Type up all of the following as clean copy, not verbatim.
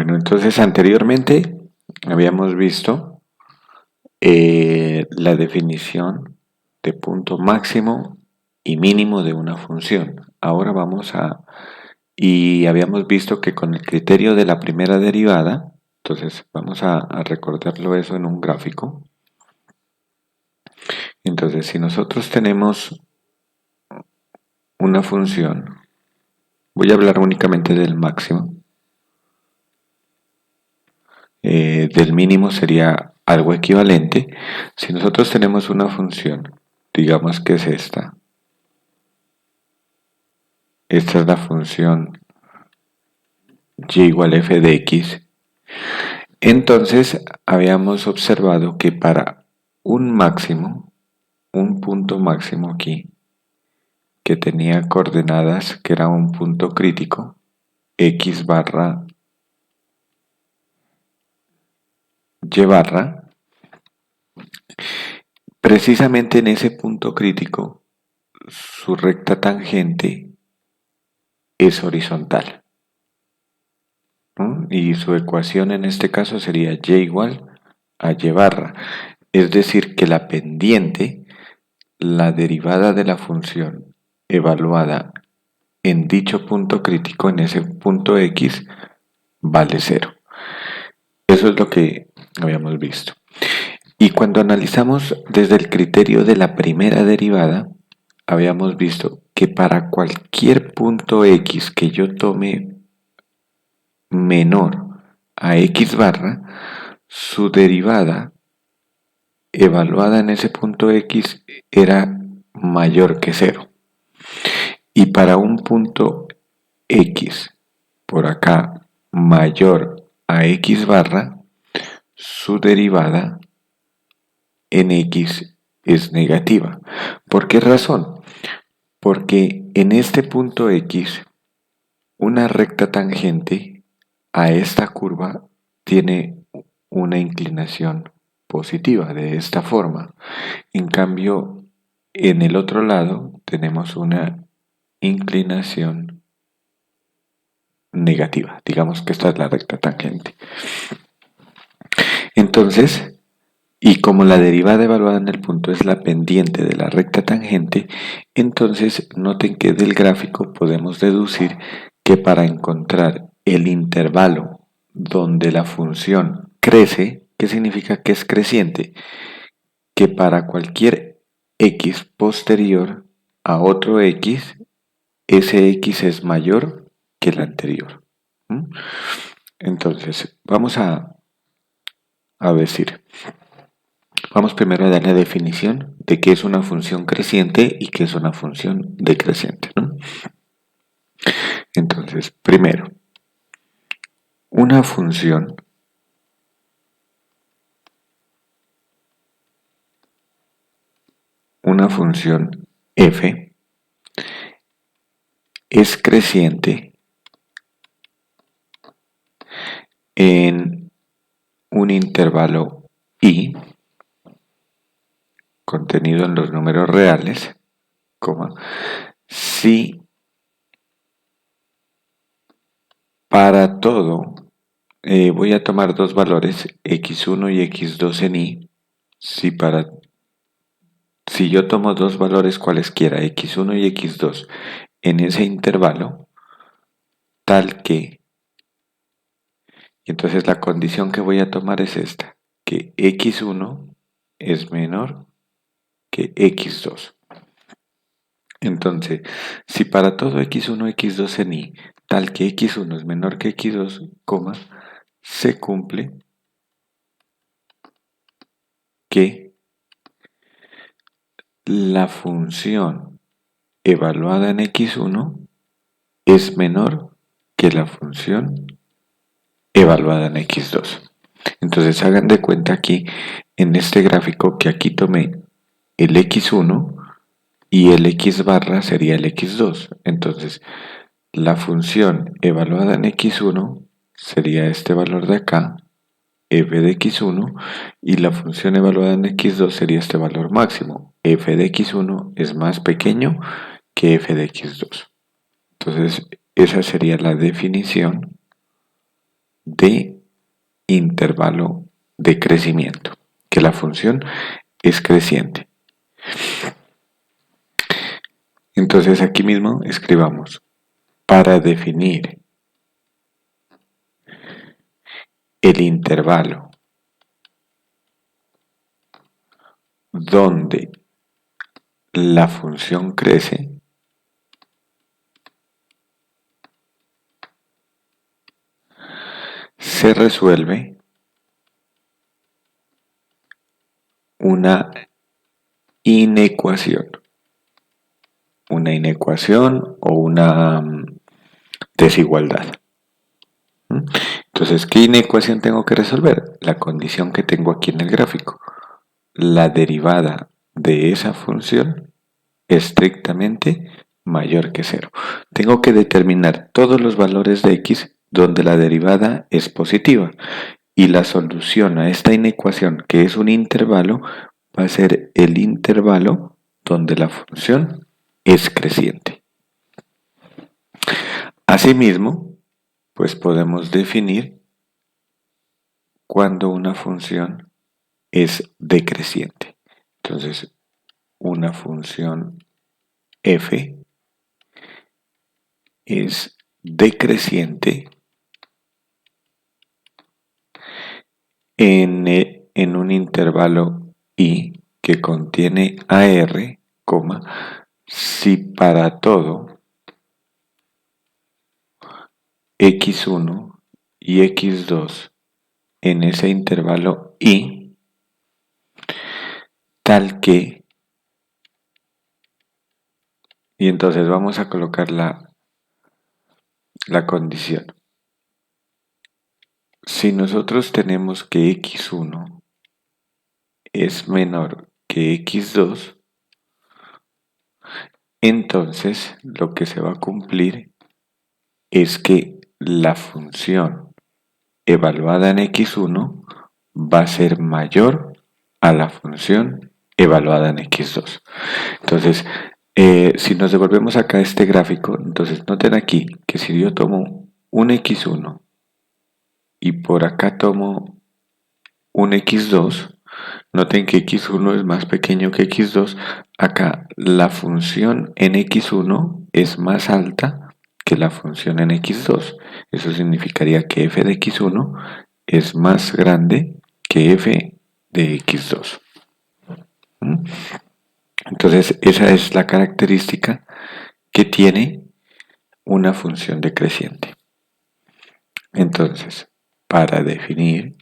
Bueno, entonces anteriormente habíamos visto la definición de punto máximo y mínimo de una función. Ahora y habíamos visto que con el criterio de la primera derivada, entonces vamos a recordarlo eso en un gráfico. Entonces, si nosotros tenemos una función, voy a hablar únicamente del máximo, del mínimo sería algo equivalente. Si nosotros tenemos una función, digamos que es esta es la función y igual a f de x, entonces habíamos observado que para un máximo, un punto máximo aquí, que tenía coordenadas, que era un punto crítico, x barra y barra, precisamente en ese punto crítico, su recta tangente es horizontal, ¿no? Y su ecuación en este caso sería y igual a y barra, es decir que la pendiente, la derivada de la función evaluada en dicho punto crítico, en ese punto x, vale 0. Eso es lo que habíamos visto. Y cuando analizamos desde el criterio de la primera derivada, habíamos visto que para cualquier punto x que yo tome menor a x barra, su derivada evaluada en ese punto x era mayor que 0. Y para un punto x por acá mayor a x barra, su derivada en x es negativa. ¿Por qué razón? Porque en este punto x, una recta tangente a esta curva tiene una inclinación positiva de esta forma. En cambio, en el otro lado tenemos una inclinación negativa. Digamos que esta es la recta tangente. Entonces, y como la derivada evaluada en el punto es la pendiente de la recta tangente, entonces noten que del gráfico podemos deducir que para encontrar el intervalo donde la función crece, ¿qué significa que es creciente? Que para cualquier x posterior a otro x, ese x es mayor que el anterior. Entonces, vamos a decir. Vamos primero a dar la definición de qué es una función creciente y qué es una función decreciente, ¿no? Entonces, primero, una función f es creciente en un intervalo i contenido en los números reales, si para todo, voy a tomar dos valores, x1 y x2 en i, si yo tomo dos valores cualesquiera, x1 y x2, en ese intervalo, tal que, y entonces la condición que voy a tomar es esta, que x1 es menor que x2. Entonces, si para todo x1, x2 en i, tal que x1 es menor que x2, se cumple que la función evaluada en x1 es menor que la función evaluada en x2. Entonces hagan de cuenta aquí en este gráfico que aquí tomé el x1 y el x barra sería el x2. Entonces la función evaluada en x1 sería este valor de acá, f de x1, y la función evaluada en x2 sería este valor máximo, f de x1 es más pequeño que f de x2. Entonces esa sería la definición de intervalo de crecimiento, que la función es creciente. Entonces aquí mismo escribamos, para definir el intervalo donde la función crece, se resuelve una inecuación. Una inecuación o una desigualdad. Entonces, ¿qué inecuación tengo que resolver? La condición que tengo aquí en el gráfico. La derivada de esa función estrictamente mayor que 0. Tengo que determinar todos los valores de x donde la derivada es positiva. Y la solución a esta inecuación, que es un intervalo, va a ser el intervalo donde la función es creciente. Asimismo, pues podemos definir cuando una función es decreciente. Entonces, una función f es decreciente en un intervalo i que contiene AR, si para todo x1 y x2 en ese intervalo i, tal que, y entonces vamos a colocar la condición. Si nosotros tenemos que x1 es menor que x2, entonces lo que se va a cumplir es que la función evaluada en x1 va a ser mayor a la función evaluada en x2. Entonces, si nos devolvemos acá a este gráfico, entonces noten aquí que si yo tomo un x1 y por acá tomo un x2, noten que x1 es más pequeño que x2. Acá la función en x1 es más alta que la función en x2. Eso significaría que f de x1 es más grande que f de x2. Entonces, esa es la característica que tiene una función decreciente. Entonces, para definir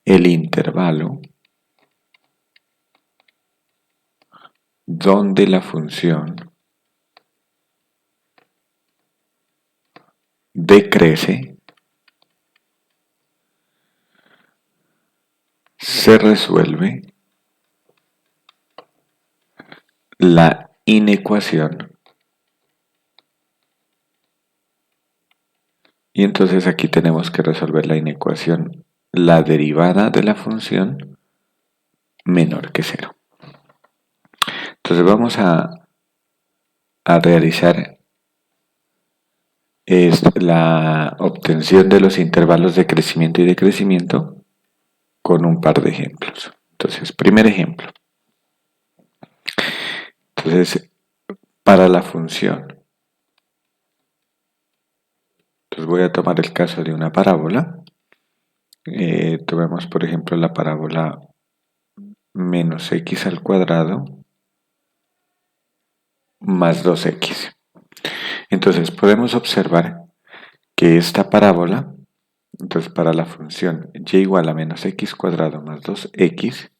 el intervalo donde la función decrece, se resuelve la inecuación. Y entonces aquí tenemos que resolver la inecuación, la derivada de la función menor que 0. Entonces vamos a realizar la obtención de los intervalos de crecimiento y decrecimiento con un par de ejemplos. Entonces, primer ejemplo. Entonces, para la función, entonces voy a tomar el caso de una parábola. Tomemos, por ejemplo, la parábola menos x al cuadrado más 2x. Entonces, podemos observar que esta parábola, entonces para la función y igual a menos x cuadrado más 2x,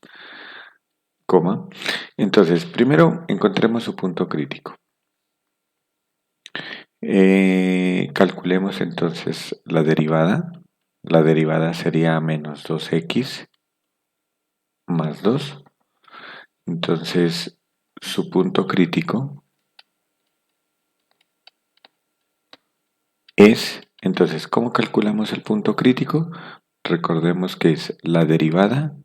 entonces primero encontremos su punto crítico. Calculemos entonces la derivada. La derivada sería menos 2x más 2. Entonces su punto crítico es, entonces, ¿cómo calculamos el punto crítico? Recordemos que es la derivada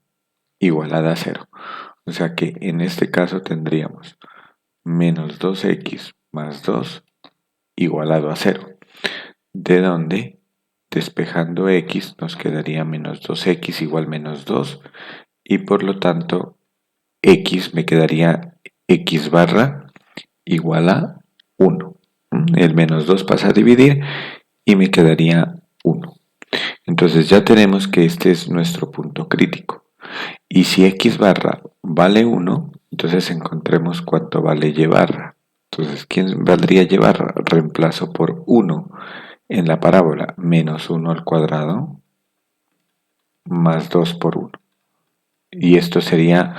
igualada a 0. O sea que en este caso tendríamos menos 2x más 2 igualado a 0. de donde, despejando x, nos quedaría menos 2x igual menos 2, y por lo tanto x me quedaría x barra igual a 1. El menos 2 pasa a dividir y me quedaría 1. Entonces ya tenemos que este es nuestro punto crítico. Y si x barra vale 1, entonces encontremos cuánto vale y barra. Entonces, ¿quién valdría y barra? Reemplazo por 1 en la parábola, menos 1 al cuadrado más 2 por 1. Y esto sería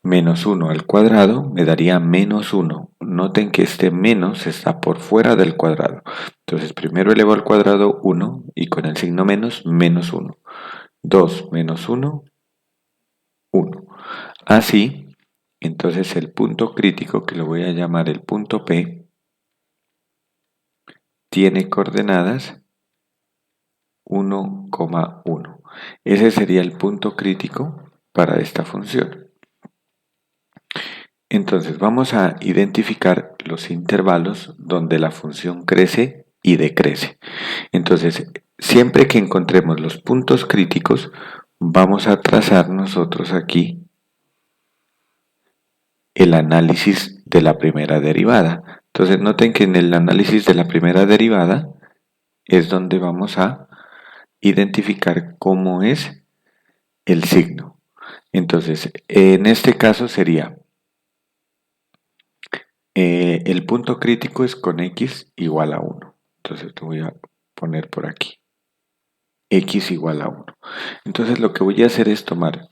menos 1 al cuadrado, me daría menos 1. Noten que este menos está por fuera del cuadrado. Entonces primero elevo al cuadrado 1 y con el signo menos, menos 1. 2 menos 1, 1. Así, entonces el punto crítico, que lo voy a llamar el punto P, tiene coordenadas 1,1. Ese sería el punto crítico para esta función. Entonces vamos a identificar los intervalos donde la función crece y decrece. Entonces, siempre que encontremos los puntos críticos, vamos a trazar nosotros aquí el análisis de la primera derivada. Entonces, noten que en el análisis de la primera derivada es donde vamos a identificar cómo es el signo. Entonces, en este caso sería el punto crítico es con x igual a 1. Entonces lo voy a poner por aquí. X igual a 1. Entonces lo que voy a hacer es tomar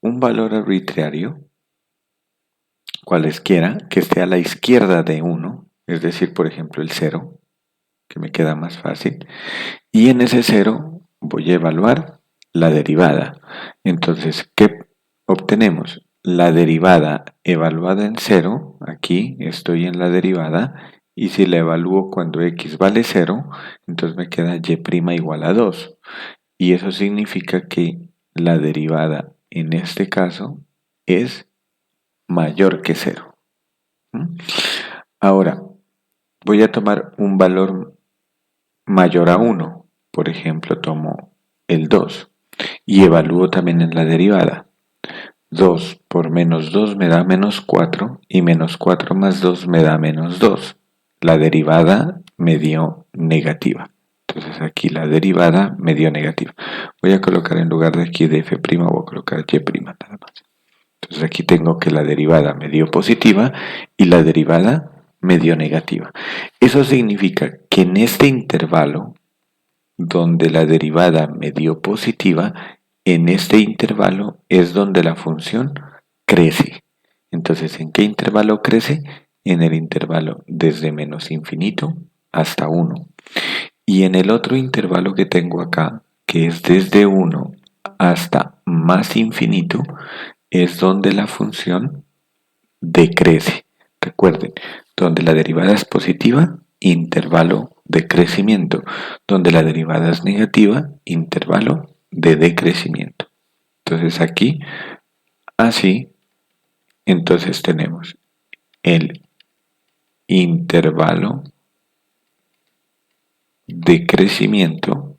un valor arbitrario, cualesquiera, que esté a la izquierda de 1, es decir, por ejemplo el 0, que me queda más fácil, y en ese 0 voy a evaluar la derivada. Entonces, ¿qué obtenemos? La derivada evaluada en 0, aquí estoy en la derivada, y si la evalúo cuando x vale 0, entonces me queda y' igual a 2. Y eso significa que la derivada en este caso es mayor que 0. Ahora, voy a tomar un valor mayor a 1. Por ejemplo, tomo el 2 y evalúo también en la derivada. 2 por menos 2 me da menos 4 y menos 4 más 2 me da menos 2. La derivada me dio negativa. Entonces aquí la derivada me dio negativa. Voy a colocar en lugar de aquí de f', voy a colocar y' nada más. Entonces aquí tengo que la derivada me dio positiva y la derivada me dio negativa. Eso significa que en este intervalo donde la derivada me dio positiva, en este intervalo es donde la función crece. Entonces, ¿en qué intervalo crece? En el intervalo desde menos infinito hasta 1. Y en el otro intervalo que tengo acá, que es desde 1 hasta más infinito, es donde la función decrece. Recuerden, donde la derivada es positiva, intervalo de crecimiento. Donde la derivada es negativa, intervalo de decrecimiento. Entonces aquí, así, entonces tenemos el intervalo de crecimiento.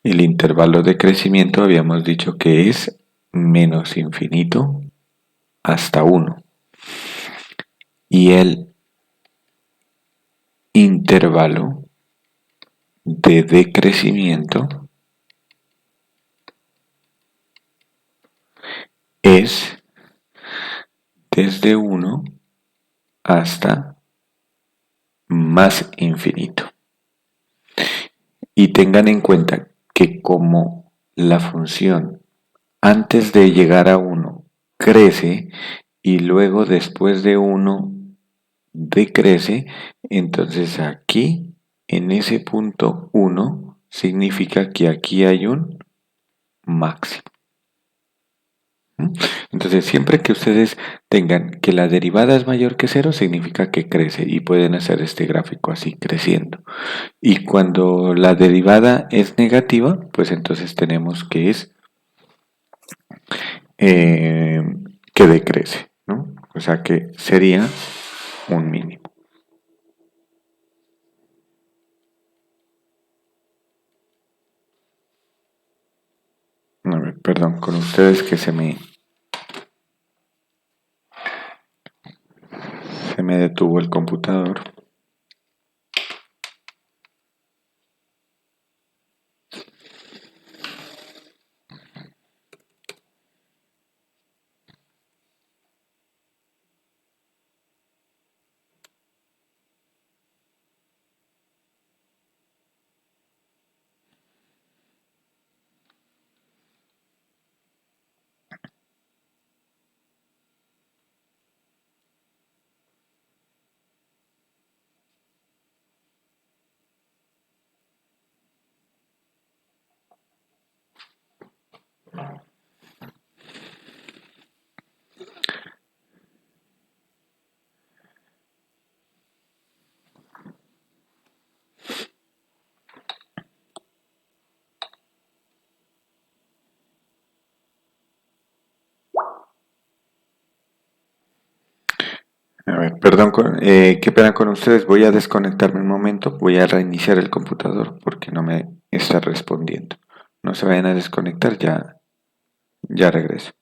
El intervalo de crecimiento habíamos dicho que es menos infinito hasta 1. Y el intervalo de decrecimiento es desde 1 hasta más infinito. Y tengan en cuenta que como la función antes de llegar a 1 crece y luego después de 1 decrece, entonces aquí en ese punto 1 significa que aquí hay un máximo. Entonces, siempre que ustedes tengan que la derivada es mayor que 0, significa que crece y pueden hacer este gráfico así, creciendo. Y cuando la derivada es negativa, pues entonces tenemos que es que decrece, ¿no? O sea que sería un mínimo. perdón, con ustedes que se me detuvo el computador. A ver, perdón, qué pena con ustedes. Voy a desconectarme un momento. Voy a reiniciar el computador porque no me está respondiendo. No se vayan a desconectar, ya regreso.